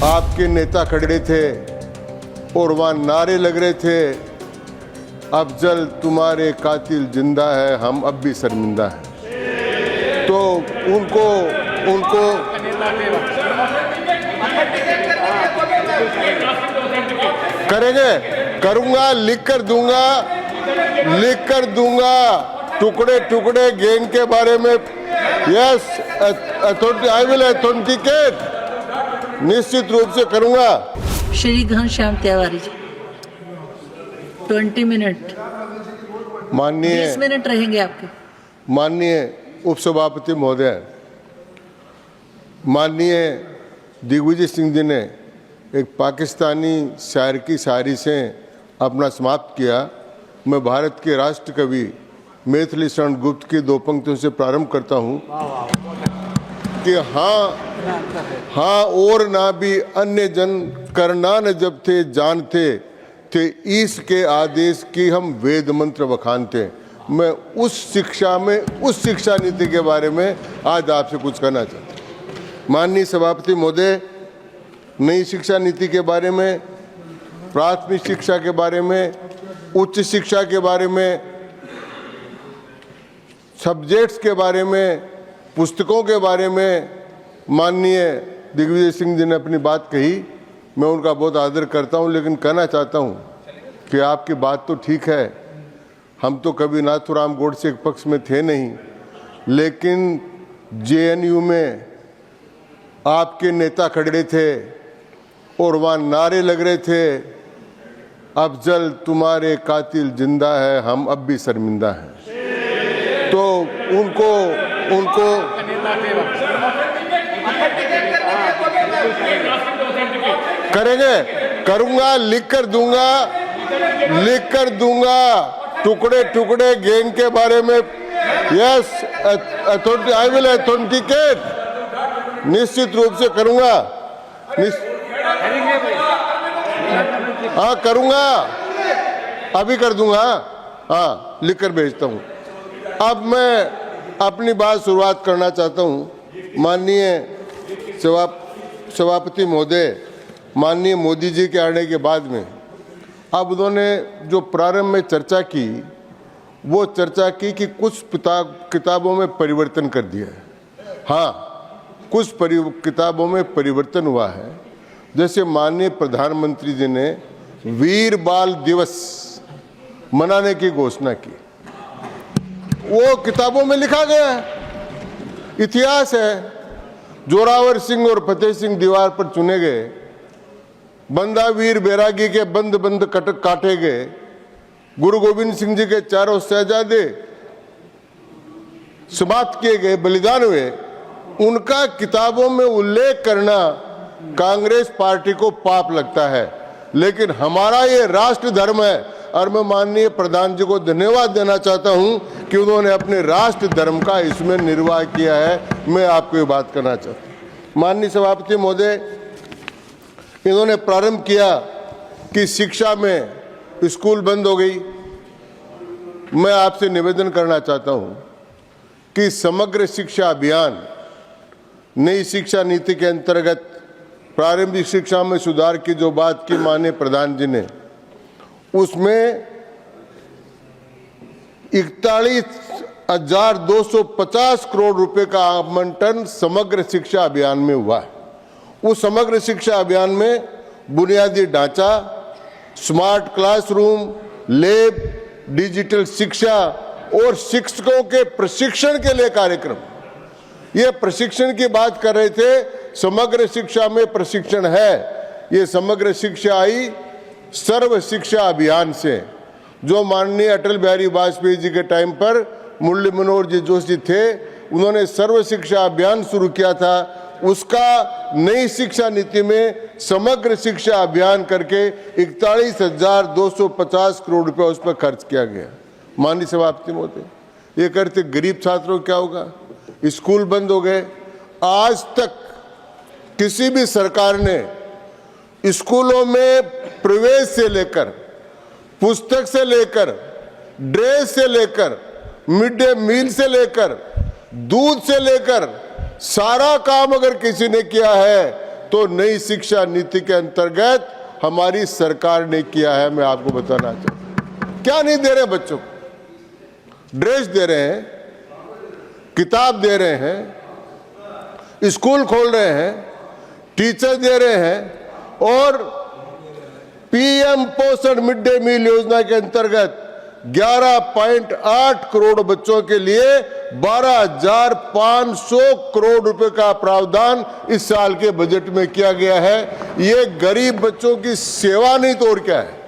आपके नेता खड़े थे और वहाँ नारे लग रहे थे, अफजल तुम्हारे कातिल जिंदा है, हम अब भी शर्मिंदा हैं। तो उनको करेंगे, करूंगा, लिख कर दूंगा टुकड़े टुकड़े गैंग के बारे में। यस, आई विल ऑथेंटिकेट, निश्चित रूप से करूंगा। श्री घनश्याम तिवारी जी 20 मिनट, माननीय 20 मिनट रहेंगे आपके। माननीय उपसभापति महोदय, माननीय दिग्विजय सिंह जी ने एक पाकिस्तानी शायर की शायरी से अपना समाप्त किया। मैं भारत के राष्ट्र कवि मैथिली शरण गुप्त की दो पंक्तियों से प्रारंभ करता हूँ कि हाँ और ना भी अन्य जन करना न जब थे जानते थे, ईश के आदेश की हम वेद मंत्र बखानते। मैं उस शिक्षा नीति के बारे में आज आपसे कुछ कहना चाहता हूँ। माननीय सभापति महोदय, नई शिक्षा नीति के बारे में, प्राथमिक शिक्षा के बारे में, उच्च शिक्षा के बारे में, सब्जेक्ट्स के बारे में, पुस्तकों के बारे में माननीय दिग्विजय सिंह जी ने अपनी बात कही। मैं उनका बहुत आदर करता हूं, लेकिन कहना चाहता हूं कि आपकी बात तो ठीक है, हम तो कभी नाथूराम गोडसे के पक्ष में थे नहीं, लेकिन जेएनयू में आपके नेता खड़े थे और वहाँ नारे लग रहे थे, अफजल तुम्हारे कातिल जिंदा है, हम अब भी शर्मिंदा हैं। तो उनको करेंगे, करूंगा, लिख कर दूंगा टुकड़े टुकड़े गैंग के बारे में। यस, आई विल ऑथेंटिकेट, निश्चित रूप से करूंगा। हाँ करूंगा, अभी कर दूंगा। हाँ, लिख कर भेजता हूँ। अब मैं अपनी बात शुरुआत करना चाहता हूँ। माननीय सभापति महोदय, माननीय मोदी जी के आने के बाद में अब उन्होंने जो प्रारंभ में चर्चा की, वो चर्चा की कि कुछ किताबों में परिवर्तन कर दिया है। हाँ, कुछ किताबों में परिवर्तन हुआ है। जैसे माननीय प्रधानमंत्री जी ने वीर बाल दिवस मनाने की घोषणा की, वो किताबों में लिखा गया है, इतिहास है। जोरावर सिंह और फतेह सिंह दीवार पर चुने गए, बंदा वीर बैरागी के बंद काटे गए, गुरु गोविंद सिंह जी के चारों शहजादे समाप्त किए गए, बलिदान हुए। उनका किताबों में उल्लेख करना कांग्रेस पार्टी को पाप लगता है, लेकिन हमारा ये राष्ट्र धर्म है। और मैं माननीय प्रधान जी को धन्यवाद देना चाहता हूं कि उन्होंने अपने राष्ट्र धर्म का इसमें निर्वाह किया है। मैं आपको ये बात करना चाहता हूं। माननीय सभापति महोदय, इन्होंने प्रारंभ किया कि शिक्षा में स्कूल बंद हो गई। मैं आपसे निवेदन करना चाहता हूं कि समग्र शिक्षा अभियान, नई शिक्षा नीति के अंतर्गत प्रारंभिक शिक्षा में सुधार की जो बात की माननीय प्रधान जी ने, उसमें 41,250 करोड़ रुपए का आवंटन समग्र शिक्षा अभियान में हुआ है। उस समग्र शिक्षा अभियान में बुनियादी ढांचा, स्मार्ट क्लासरूम, लैब, डिजिटल शिक्षा और शिक्षकों के प्रशिक्षण के लिए कार्यक्रम। ये प्रशिक्षण की बात कर रहे थे, समग्र शिक्षा में प्रशिक्षण है। ये समग्र शिक्षा आई सर्व शिक्षा अभियान से, जो माननीय अटल बिहारी वाजपेयी जी के टाइम पर मुरली मनोहर जी जोशी थे, उन्होंने सर्व शिक्षा अभियान शुरू किया था। उसका नई शिक्षा नीति में समग्र शिक्षा अभियान करके 41,250 करोड़ रुपए उस पर खर्च किया गया। माननीय सभापति महोदय, ये करते गरीब छात्रों क्या होगा? स्कूल बंद हो गए। आज तक किसी भी सरकार ने स्कूलों में प्रवेश से लेकर, पुस्तक से लेकर, ड्रेस से लेकर, मिड डे मील से लेकर, दूध से लेकर सारा काम अगर किसी ने किया है तो नई शिक्षा नीति के अंतर्गत हमारी सरकार ने किया है। मैं आपको बताना चाहता हूं, क्या नहीं दे रहे बच्चों को? ड्रेस दे रहे हैं, किताब दे रहे हैं, स्कूल खोल रहे हैं, टीचर दे रहे हैं और पीएम पोषण मिड डे मील योजना के अंतर्गत 11.8 करोड़ बच्चों के लिए 12,500 करोड़ रुपए का प्रावधान इस साल के बजट में किया गया है। ये गरीब बच्चों की सेवा नहीं तो और क्या है।